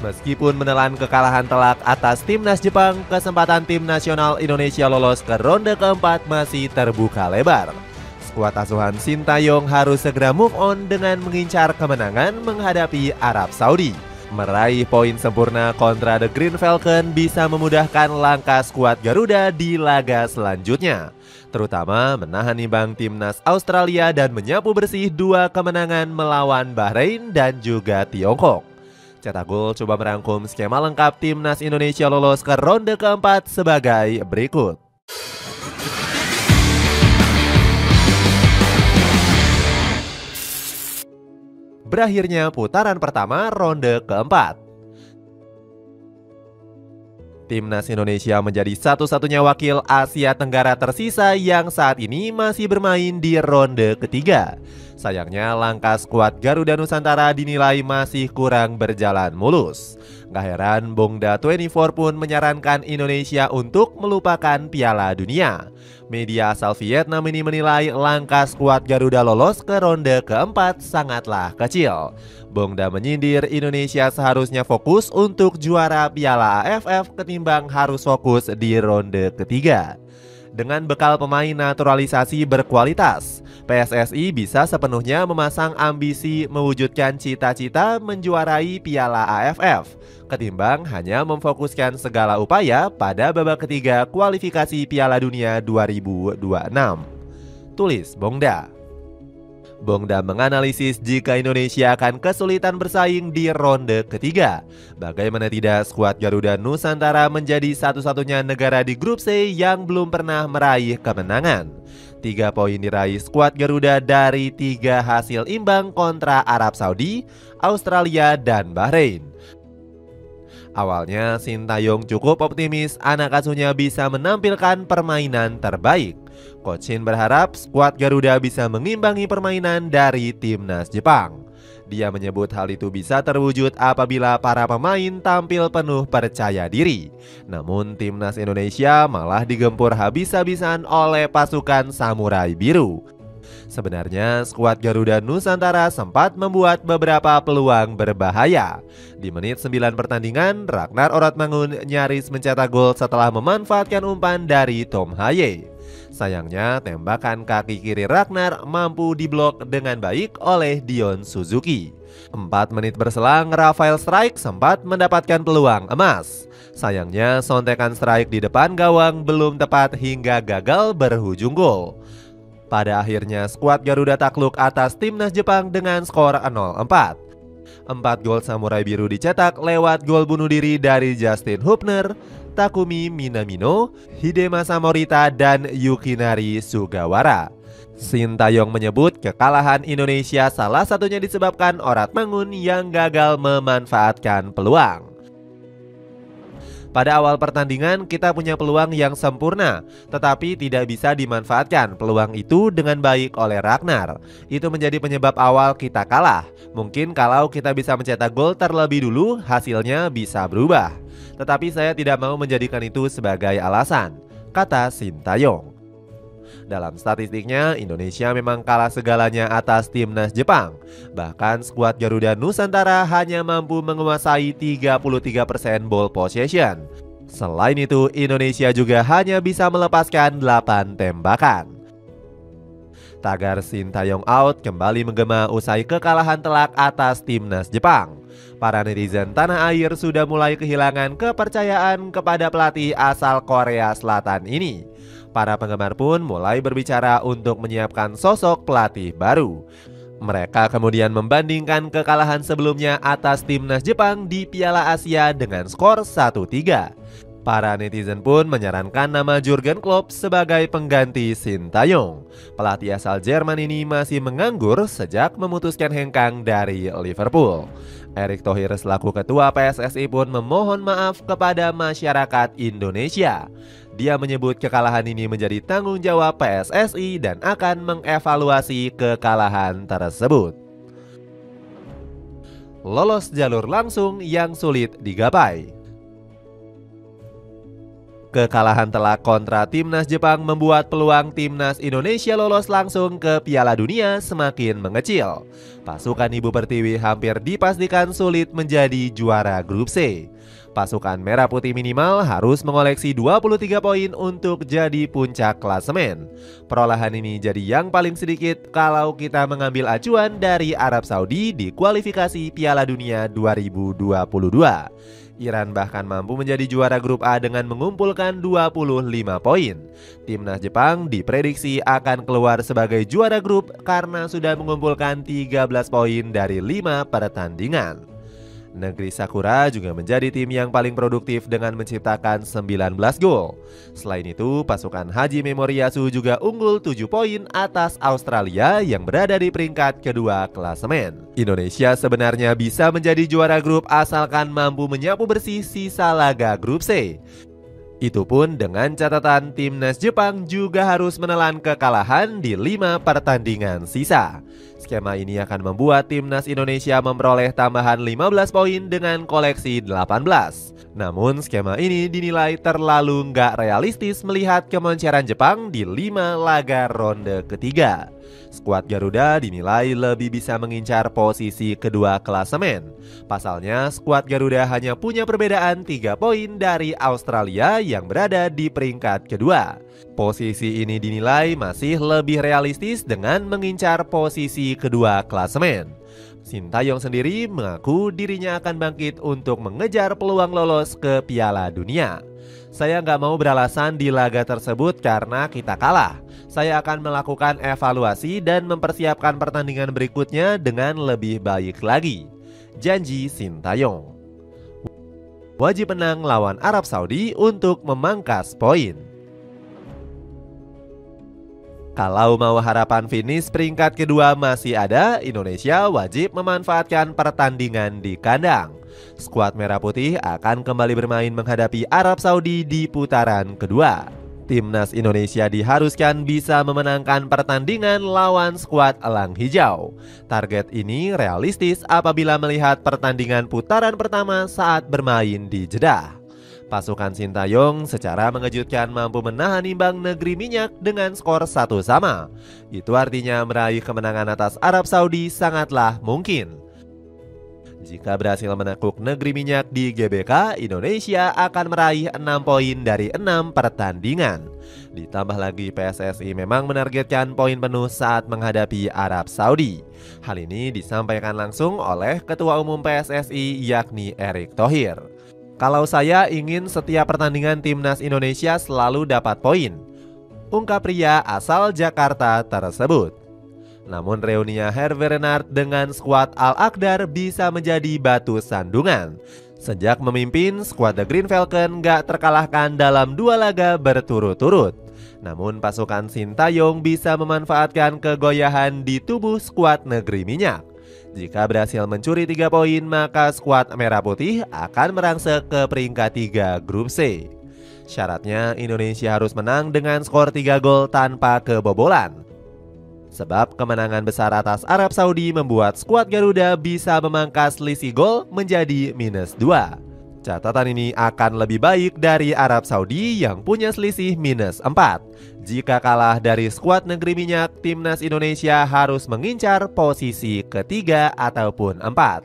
Meskipun menelan kekalahan telak atas timnas Jepang, kesempatan tim nasional Indonesia lolos ke ronde keempat masih terbuka lebar. Skuad asuhan Sintayong harus segera move on dengan mengincar kemenangan menghadapi Arab Saudi. Meraih poin sempurna kontra The Green Falcon bisa memudahkan langkah skuad Garuda di laga selanjutnya, terutama menahan imbang timnas Australia dan menyapu bersih 2 kemenangan melawan Bahrain dan juga Tiongkok. Cetak Gol coba merangkum skema lengkap timnas Indonesia lolos ke ronde keempat sebagai berikut. Berakhirnya putaran pertama ronde keempat. Timnas Indonesia menjadi satu-satunya wakil Asia Tenggara tersisa yang saat ini masih bermain di ronde ketiga. Sayangnya langkah skuad Garuda Nusantara dinilai masih kurang berjalan mulus. Gak heran Bongda 24 pun menyarankan Indonesia untuk melupakan Piala Dunia. Media asal Vietnam ini menilai langkah skuad Garuda lolos ke ronde keempat sangatlah kecil. Bongda menyindir Indonesia seharusnya fokus untuk juara Piala AFF ketimbang harus fokus di ronde ketiga. Dengan bekal pemain naturalisasi berkualitas, PSSI bisa sepenuhnya memasang ambisi mewujudkan cita-cita menjuarai Piala AFF ketimbang hanya memfokuskan segala upaya pada babak ketiga kualifikasi Piala Dunia 2026. Tulis Bongda. Bongda menganalisis jika Indonesia akan kesulitan bersaing di ronde ketiga. Bagaimana tidak, skuad Garuda Nusantara menjadi satu-satunya negara di grup C yang belum pernah meraih kemenangan. 3 poin diraih skuad Garuda dari 3 hasil imbang kontra Arab Saudi, Australia, dan Bahrain. Awalnya Sintayong cukup optimis anak asuhnya bisa menampilkan permainan terbaik. Coach Shin berharap skuad Garuda bisa mengimbangi permainan dari timnas Jepang. Dia menyebut hal itu bisa terwujud apabila para pemain tampil penuh percaya diri. Namun timnas Indonesia malah digempur habis-habisan oleh pasukan Samurai Biru. Sebenarnya skuad Garuda Nusantara sempat membuat beberapa peluang berbahaya. Di menit 9 pertandingan, Ragnar Oratmangun nyaris mencetak gol setelah memanfaatkan umpan dari Tom Haye. Sayangnya tembakan kaki kiri Ragnar mampu diblok dengan baik oleh Dion Suzuki. 4 menit berselang, Rafael Strike sempat mendapatkan peluang emas. Sayangnya sontekan Strike di depan gawang belum tepat hingga gagal berujung gol. Pada akhirnya skuad Garuda takluk atas timnas Jepang dengan skor 0-4. 4 gol Samurai Biru dicetak lewat gol bunuh diri dari Justin Hubner, Takumi Minamino, Hidemasa Morita, dan Yukinari Sugawara. Sintayong menyebut kekalahan Indonesia salah satunya disebabkan Oratmangun yang gagal memanfaatkan peluang. Pada awal pertandingan kita punya peluang yang sempurna, tetapi tidak bisa dimanfaatkan peluang itu dengan baik oleh Ragnar. Itu menjadi penyebab awal kita kalah. Mungkin kalau kita bisa mencetak gol terlebih dulu, hasilnya bisa berubah. Tetapi saya tidak mau menjadikan itu sebagai alasan, kata Sintayong. Dalam statistiknya, Indonesia memang kalah segalanya atas timnas Jepang. Bahkan skuad Garuda Nusantara hanya mampu menguasai 33% ball possession. Selain itu, Indonesia juga hanya bisa melepaskan 8 tembakan. Tagar Sintayong out kembali menggema usai kekalahan telak atas timnas Jepang. Para netizen tanah air sudah mulai kehilangan kepercayaan kepada pelatih asal Korea Selatan ini. Para penggemar pun mulai berbicara untuk menyiapkan sosok pelatih baru. Mereka kemudian membandingkan kekalahan sebelumnya atas timnas Jepang di Piala Asia dengan skor 1-3. Para netizen pun menyarankan nama Jurgen Klopp sebagai pengganti Sintayong. Pelatih asal Jerman ini masih menganggur sejak memutuskan hengkang dari Liverpool. Erick Thohir selaku ketua PSSI pun memohon maaf kepada masyarakat Indonesia. Dia menyebut kekalahan ini menjadi tanggung jawab PSSI dan akan mengevaluasi kekalahan tersebut. Lolos jalur langsung yang sulit digapai. Kekalahan telak kontra timnas Jepang membuat peluang timnas Indonesia lolos langsung ke Piala Dunia semakin mengecil. Pasukan Ibu Pertiwi hampir dipastikan sulit menjadi juara grup C. Pasukan Merah Putih minimal harus mengoleksi 23 poin untuk jadi puncak klasemen. Perolehan ini jadi yang paling sedikit kalau kita mengambil acuan dari Arab Saudi di kualifikasi Piala Dunia 2022. Iran bahkan mampu menjadi juara grup A dengan mengumpulkan 25 poin. Timnas Jepang diprediksi akan keluar sebagai juara grup karena sudah mengumpulkan 13 poin dari 5 pertandingan. Negeri Sakura juga menjadi tim yang paling produktif dengan menciptakan 19 gol. Selain itu, pasukan Haji Memoriyasu juga unggul 7 poin atas Australia yang berada di peringkat kedua klasemen. Indonesia sebenarnya bisa menjadi juara grup asalkan mampu menyapu bersih sisa laga grup C. Itu pun dengan catatan timnas Jepang juga harus menelan kekalahan di 5 pertandingan sisa. Skema ini akan membuat timnas Indonesia memperoleh tambahan 15 poin dengan koleksi 18. Namun skema ini dinilai terlalu nggak realistis melihat kemonceran Jepang di 5 laga ronde ketiga. Skuad Garuda dinilai lebih bisa mengincar posisi kedua klasemen. Pasalnya, skuad Garuda hanya punya perbedaan 3 poin dari Australia yang berada di peringkat kedua. Posisi ini dinilai masih lebih realistis dengan mengincar posisi kedua klasemen. Sintayong sendiri mengaku dirinya akan bangkit untuk mengejar peluang lolos ke Piala Dunia. Saya nggak mau beralasan di laga tersebut karena kita kalah. Saya akan melakukan evaluasi dan mempersiapkan pertandingan berikutnya dengan lebih baik lagi. Janji Sintayong. Wajib menang lawan Arab Saudi untuk memangkas poin. Kalau mau harapan finish peringkat kedua masih ada, Indonesia wajib memanfaatkan pertandingan di kandang. Skuad Merah Putih akan kembali bermain menghadapi Arab Saudi di putaran kedua. Timnas Indonesia diharuskan bisa memenangkan pertandingan lawan skuad Elang Hijau. Target ini realistis apabila melihat pertandingan putaran pertama saat bermain di Jeddah. Pasukan Sintayong secara mengejutkan mampu menahan imbang Negeri Minyak dengan skor 1-1. Itu artinya meraih kemenangan atas Arab Saudi sangatlah mungkin. Jika berhasil menakuk Negeri Minyak di GBK, Indonesia akan meraih 6 poin dari 6 pertandingan. Ditambah lagi PSSI memang menargetkan poin penuh saat menghadapi Arab Saudi. Hal ini disampaikan langsung oleh Ketua Umum PSSI yakni Erick Thohir. Kalau saya ingin setiap pertandingan timnas Indonesia selalu dapat poin, ungkap pria asal Jakarta tersebut. Namun reuninya Hervé Renard dengan skuad Al-Akhdar bisa menjadi batu sandungan. Sejak memimpin, skuad The Green Falcon gak terkalahkan dalam 2 laga berturut-turut. Namun pasukan Sintayong bisa memanfaatkan kegoyahan di tubuh skuad Negeri Minyak. Jika berhasil mencuri 3 poin, maka skuad Merah Putih akan merangsek ke peringkat 3 grup C. Syaratnya Indonesia harus menang dengan skor 3 gol tanpa kebobolan. Sebab kemenangan besar atas Arab Saudi membuat skuad Garuda bisa memangkas selisih gol menjadi -2. Catatan ini akan lebih baik dari Arab Saudi yang punya selisih -4. Jika kalah dari skuad Negeri Minyak, timnas Indonesia harus mengincar posisi ketiga ataupun 4.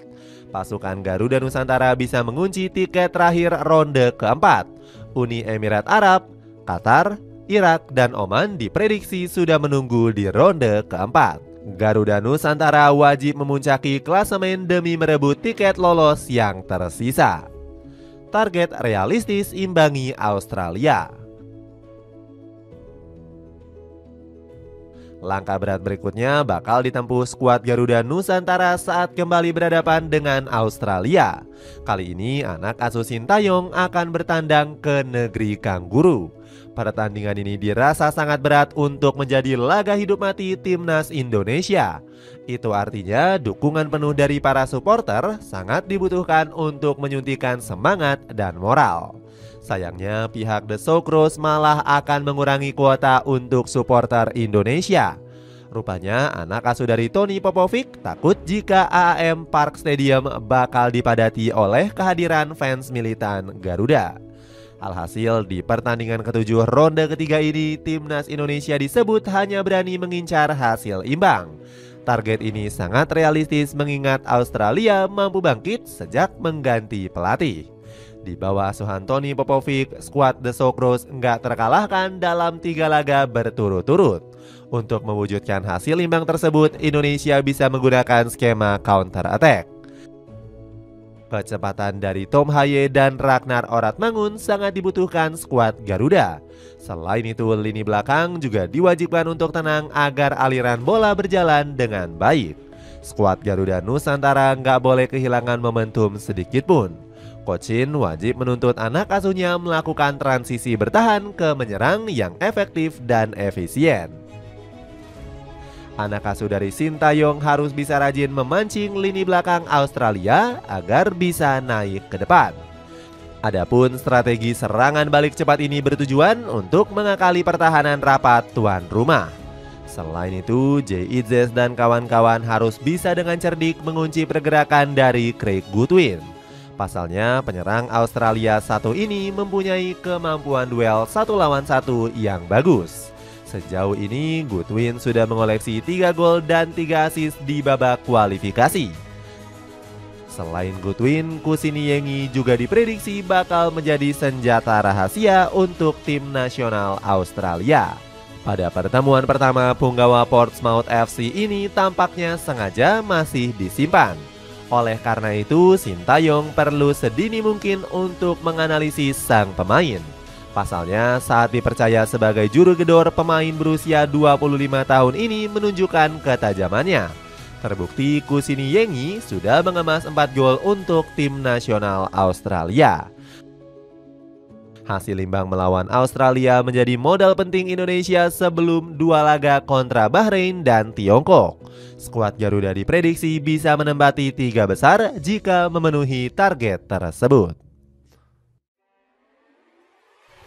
Pasukan Garuda Nusantara bisa mengunci tiket terakhir ronde keempat. Uni Emirat Arab, Qatar, Irak, dan Oman diprediksi sudah menunggu di ronde keempat. Garuda Nusantara wajib memuncaki klasemen demi merebut tiket lolos yang tersisa. Target realistis imbangi Australia. Langkah berat berikutnya bakal ditempuh skuad Garuda Nusantara saat kembali berhadapan dengan Australia. Kali ini anak asuh Sintayong akan bertandang ke negeri kanguru. Pertandingan ini dirasa sangat berat untuk menjadi laga hidup mati timnas Indonesia. Itu artinya dukungan penuh dari para supporter sangat dibutuhkan untuk menyuntikkan semangat dan moral. Sayangnya pihak The Socceroos malah akan mengurangi kuota untuk supporter Indonesia. Rupanya anak asuh dari Tony Popovic takut jika AAM Park Stadium bakal dipadati oleh kehadiran fans militan Garuda. Alhasil di pertandingan ketujuh ronde ketiga ini, timnas Indonesia disebut hanya berani mengincar hasil imbang. Target ini sangat realistis mengingat Australia mampu bangkit sejak mengganti pelatih. Di bawah asuhan Tony Popovic, skuad The Socceroos nggak terkalahkan dalam 3 laga berturut-turut. Untuk mewujudkan hasil imbang tersebut, Indonesia bisa menggunakan skema counter attack. Kecepatan dari Tom Haye dan Ragnar Oratmangun sangat dibutuhkan skuad Garuda. Selain itu, lini belakang juga diwajibkan untuk tenang agar aliran bola berjalan dengan baik. Skuad Garuda Nusantara nggak boleh kehilangan momentum sedikit pun. Coach Shin wajib menuntut anak asuhnya melakukan transisi bertahan ke menyerang yang efektif dan efisien. Anak asuh dari Sintayong harus bisa rajin memancing lini belakang Australia agar bisa naik ke depan. Adapun strategi serangan balik cepat ini bertujuan untuk mengakali pertahanan rapat tuan rumah. Selain itu, Jay Itzes dan kawan-kawan harus bisa dengan cerdik mengunci pergerakan dari Craig Goodwin. Pasalnya, penyerang Australia satu ini mempunyai kemampuan duel 1 lawan 1 yang bagus. Sejauh ini, Goodwin sudah mengoleksi 3 gol dan 3 assist di babak kualifikasi. Selain Goodwin, Kusini Yengi juga diprediksi bakal menjadi senjata rahasia untuk tim nasional Australia. Pada pertemuan pertama, punggawa Portsmouth FC ini tampaknya sengaja masih disimpan. Oleh karena itu, Sintayong perlu sedini mungkin untuk menganalisis sang pemain. Pasalnya, saat dipercaya sebagai juru gedor, pemain berusia 25 tahun ini menunjukkan ketajamannya. Terbukti Kusini Yengi sudah mengemas 4 gol untuk tim nasional Australia. Hasil imbang melawan Australia menjadi modal penting Indonesia sebelum 2 laga kontra Bahrain dan Tiongkok. Skuad Garuda diprediksi bisa menempati 3 besar jika memenuhi target tersebut.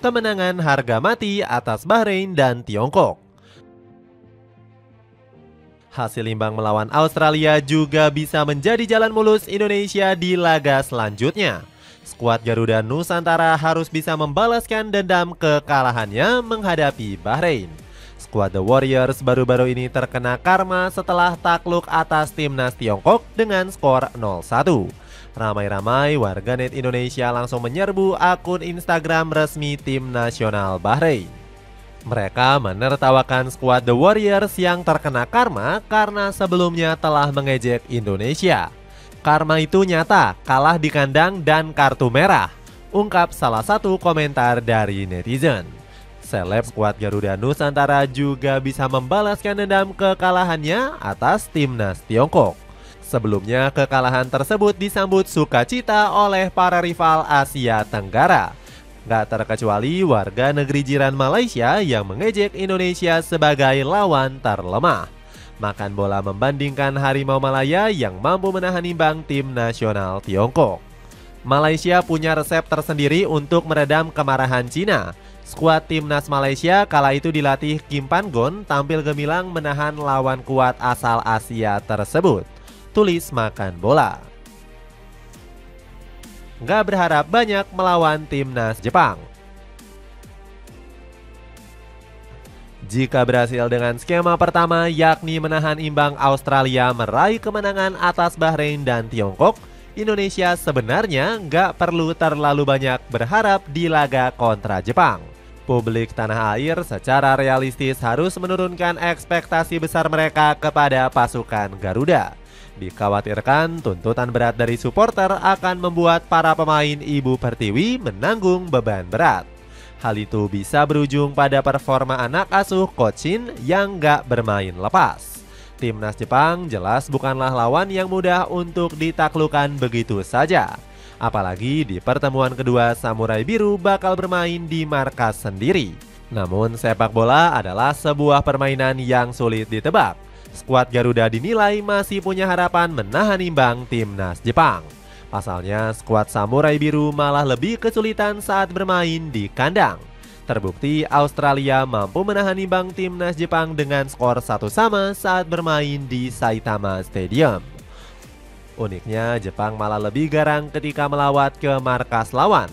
Kemenangan harga mati atas Bahrain dan Tiongkok. Hasil imbang melawan Australia juga bisa menjadi jalan mulus Indonesia di laga selanjutnya. Skuad Garuda Nusantara harus bisa membalaskan dendam kekalahannya menghadapi Bahrain. Skuad The Warriors baru-baru ini terkena karma setelah takluk atas timnas Tiongkok dengan skor 0-1. Ramai-ramai warganet Indonesia langsung menyerbu akun Instagram resmi tim nasional Bahrain. Mereka menertawakan skuad The Warriors yang terkena karma karena sebelumnya telah mengejek Indonesia. Karma itu nyata, kalah di kandang dan kartu merah, ungkap salah satu komentar dari netizen. Seleb skuad Garuda Nusantara juga bisa membalaskan dendam kekalahannya atas timnas Tiongkok. Sebelumnya, kekalahan tersebut disambut sukacita oleh para rival Asia Tenggara. Gak terkecuali warga negeri jiran Malaysia yang mengejek Indonesia sebagai lawan terlemah. Makan bola membandingkan Harimau Malaya yang mampu menahan imbang tim nasional Tiongkok. Malaysia punya resep tersendiri untuk meredam kemarahan Cina. Skuad timnas Malaysia kala itu dilatih Kim Pan-gon tampil gemilang menahan lawan kuat asal Asia tersebut. Tulis Makan Bola. Nggak berharap banyak melawan timnas Jepang. Jika berhasil dengan skema pertama yakni menahan imbang Australia meraih kemenangan atas Bahrain dan Tiongkok, Indonesia sebenarnya nggak perlu terlalu banyak berharap di laga kontra Jepang. Publik tanah air secara realistis harus menurunkan ekspektasi besar mereka kepada pasukan Garuda. Dikhawatirkan tuntutan berat dari supporter akan membuat para pemain Ibu Pertiwi menanggung beban berat. Hal itu bisa berujung pada performa anak asuh Coach Shin yang gak bermain lepas. Timnas Jepang jelas bukanlah lawan yang mudah untuk ditaklukkan begitu saja. Apalagi di pertemuan kedua Samurai Biru bakal bermain di markas sendiri. Namun sepak bola adalah sebuah permainan yang sulit ditebak. Skuad Garuda dinilai masih punya harapan menahan imbang timnas Jepang. Pasalnya, skuad Samurai Biru malah lebih kesulitan saat bermain di kandang. Terbukti Australia mampu menahan imbang timnas Jepang dengan skor 1-1 saat bermain di Saitama Stadium. Uniknya, Jepang malah lebih garang ketika melawat ke markas lawan.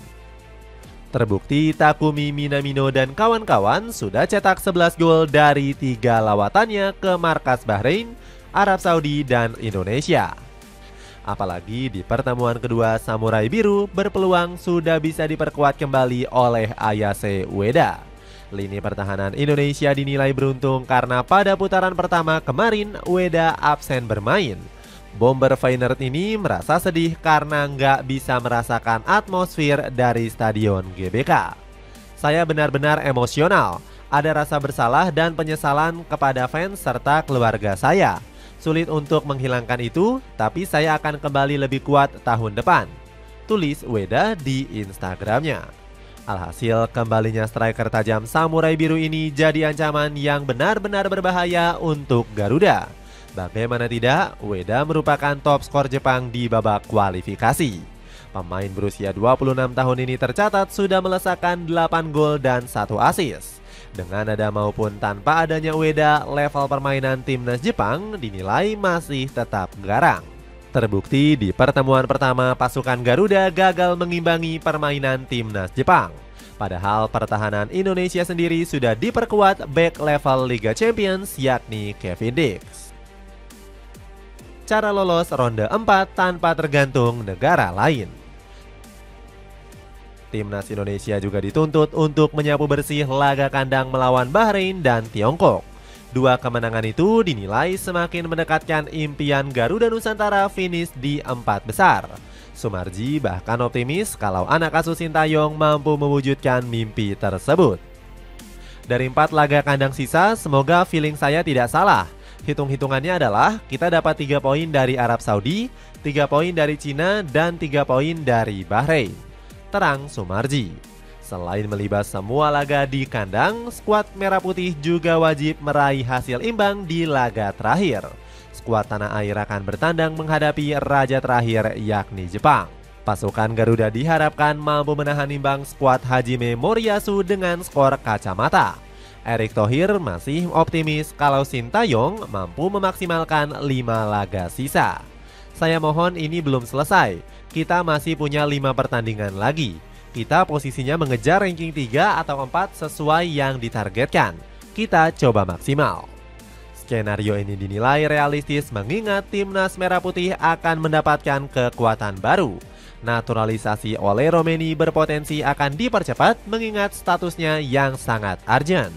Terbukti Takumi Minamino dan kawan-kawan sudah cetak 11 gol dari 3 lawatannya ke markas Bahrain, Arab Saudi, dan Indonesia. Apalagi di pertemuan kedua, Samurai Biru berpeluang sudah bisa diperkuat kembali oleh Ayase Ueda. Lini pertahanan Indonesia dinilai beruntung karena pada putaran pertama kemarin Ueda absen bermain. Bomber Feyenoord ini merasa sedih karena nggak bisa merasakan atmosfer dari Stadion GBK. Saya benar-benar emosional, ada rasa bersalah dan penyesalan kepada fans serta keluarga saya. Sulit untuk menghilangkan itu, tapi saya akan kembali lebih kuat tahun depan, tulis Ueda di Instagramnya. Alhasil kembalinya striker tajam Samurai Biru ini jadi ancaman yang benar-benar berbahaya untuk Garuda. Bagaimana tidak, Ueda merupakan top skor Jepang di babak kualifikasi. Pemain berusia 26 tahun ini tercatat sudah melesakkan 8 gol dan 1 assist. Dengan ada maupun tanpa adanya Ueda, level permainan timnas Jepang dinilai masih tetap garang. Terbukti di pertemuan pertama pasukan Garuda gagal mengimbangi permainan timnas Jepang. Padahal pertahanan Indonesia sendiri sudah diperkuat back level Liga Champions yakni Kevin Dix. Cara lolos ronde 4 tanpa tergantung negara lain. Timnas Indonesia juga dituntut untuk menyapu bersih laga kandang melawan Bahrain dan Tiongkok. Dua kemenangan itu dinilai semakin mendekatkan impian Garuda Nusantara finish di 4 besar. Sumarji bahkan optimis kalau anak asuh Sintayong mampu mewujudkan mimpi tersebut. Dari 4 laga kandang sisa, semoga feeling saya tidak salah. Hitung-hitungannya adalah kita dapat 3 poin dari Arab Saudi, 3 poin dari Cina, dan 3 poin dari Bahrain, terang Sumarji. Selain melibas semua laga di kandang, skuad Merah Putih juga wajib meraih hasil imbang di laga terakhir. Skuad tanah air akan bertandang menghadapi raja terakhir yakni Jepang. Pasukan Garuda diharapkan mampu menahan imbang skuad Hajime Moriyasu dengan skor kacamata. Erick Thohir masih optimis kalau Sintayong mampu memaksimalkan 5 laga sisa. Saya mohon ini belum selesai, kita masih punya 5 pertandingan lagi. Kita posisinya mengejar ranking 3 atau 4 sesuai yang ditargetkan. Kita coba maksimal. Skenario ini dinilai realistis mengingat timnas Merah Putih akan mendapatkan kekuatan baru. Naturalisasi oleh Romeni berpotensi akan dipercepat mengingat statusnya yang sangat urgent.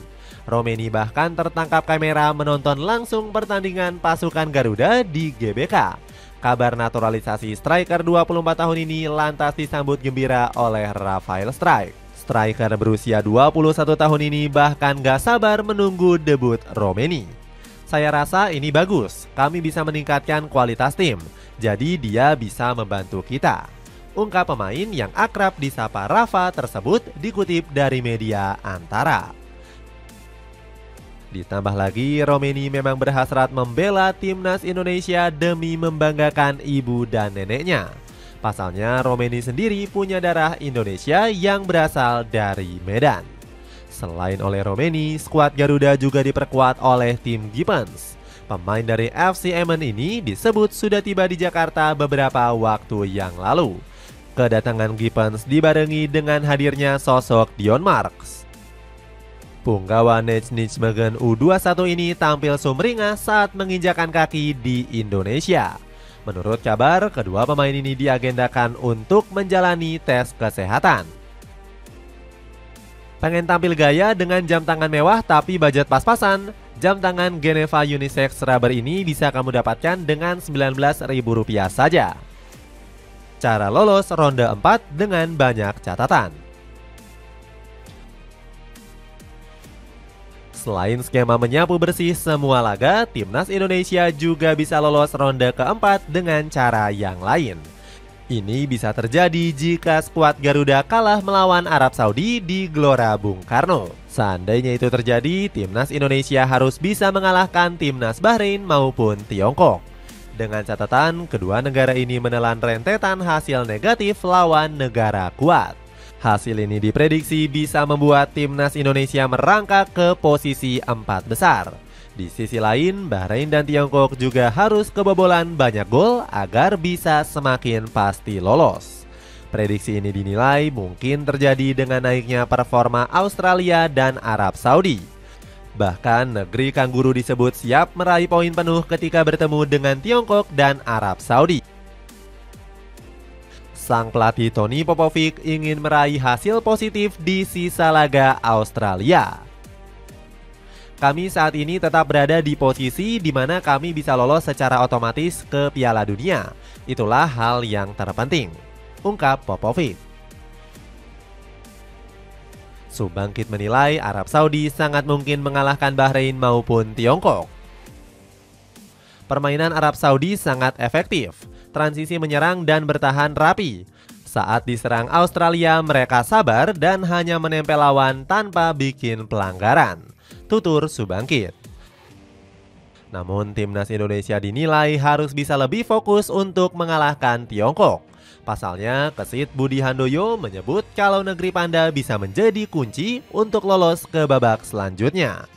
Romeni bahkan tertangkap kamera menonton langsung pertandingan pasukan Garuda di GBK. Kabar naturalisasi striker 24 tahun ini lantas disambut gembira oleh Rafael Strike. Striker berusia 21 tahun ini bahkan gak sabar menunggu debut Romeni. Saya rasa ini bagus, kami bisa meningkatkan kualitas tim, jadi dia bisa membantu kita. Ungkap pemain yang akrab disapa Rafa tersebut dikutip dari media Antara. Ditambah lagi, Romeni memang berhasrat membela timnas Indonesia demi membanggakan ibu dan neneknya. Pasalnya, Romeni sendiri punya darah Indonesia yang berasal dari Medan. Selain oleh Romeni, skuad Garuda juga diperkuat oleh tim Gibbons. Pemain dari FC Emmen ini disebut sudah tiba di Jakarta beberapa waktu yang lalu. Kedatangan Gibbons dibarengi dengan hadirnya sosok Dion Marks. Punggawa Nijmegen U21 ini tampil sumringah saat menginjakan kaki di Indonesia. Menurut kabar, kedua pemain ini diagendakan untuk menjalani tes kesehatan. Pengen tampil gaya dengan jam tangan mewah tapi budget pas-pasan? Jam tangan Geneva Unisex Rubber ini bisa kamu dapatkan dengan Rp19.000 saja. Cara lolos ronde 4 dengan banyak catatan. Selain skema menyapu bersih semua laga, timnas Indonesia juga bisa lolos ronde keempat dengan cara yang lain. Ini bisa terjadi jika skuad Garuda kalah melawan Arab Saudi di Gelora Bung Karno. Seandainya itu terjadi, timnas Indonesia harus bisa mengalahkan timnas Bahrain maupun Tiongkok. Dengan catatan, kedua negara ini menelan rentetan hasil negatif lawan negara kuat. Hasil ini diprediksi bisa membuat timnas Indonesia merangkak ke posisi 4 besar. Di sisi lain, Bahrain dan Tiongkok juga harus kebobolan banyak gol agar bisa semakin pasti lolos. Prediksi ini dinilai mungkin terjadi dengan naiknya performa Australia dan Arab Saudi. Bahkan negeri kanguru disebut siap meraih poin penuh ketika bertemu dengan Tiongkok dan Arab Saudi. Sang pelatih Tony Popovic ingin meraih hasil positif di sisa laga Australia. Kami saat ini tetap berada di posisi di mana kami bisa lolos secara otomatis ke Piala Dunia. Itulah hal yang terpenting, ungkap Popovic. Subangkit menilai Arab Saudi sangat mungkin mengalahkan Bahrain maupun Tiongkok. Permainan Arab Saudi sangat efektif, transisi menyerang dan bertahan rapi. Saat diserang Australia, mereka sabar dan hanya menempel lawan tanpa bikin pelanggaran, tutur Subangkit. Namun timnas Indonesia dinilai harus bisa lebih fokus untuk mengalahkan Tiongkok. Pasalnya, Kesit Budi Handoyo menyebut kalau negeri Panda bisa menjadi kunci untuk lolos ke babak selanjutnya.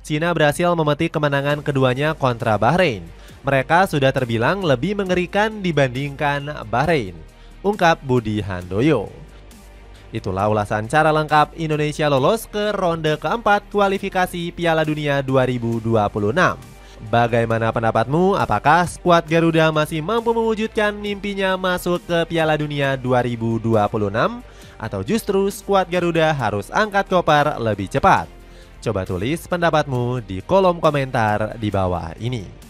Cina berhasil memetik kemenangan keduanya kontra Bahrain. Mereka sudah terbilang lebih mengerikan dibandingkan Bahrain, ungkap Budi Handoyo. Itulah ulasan cara lengkap Indonesia lolos ke ronde keempat kualifikasi Piala Dunia 2026. Bagaimana pendapatmu? Apakah skuad Garuda masih mampu mewujudkan mimpinya masuk ke Piala Dunia 2026? Atau justru skuad Garuda harus angkat koper lebih cepat? Coba tulis pendapatmu di kolom komentar di bawah ini.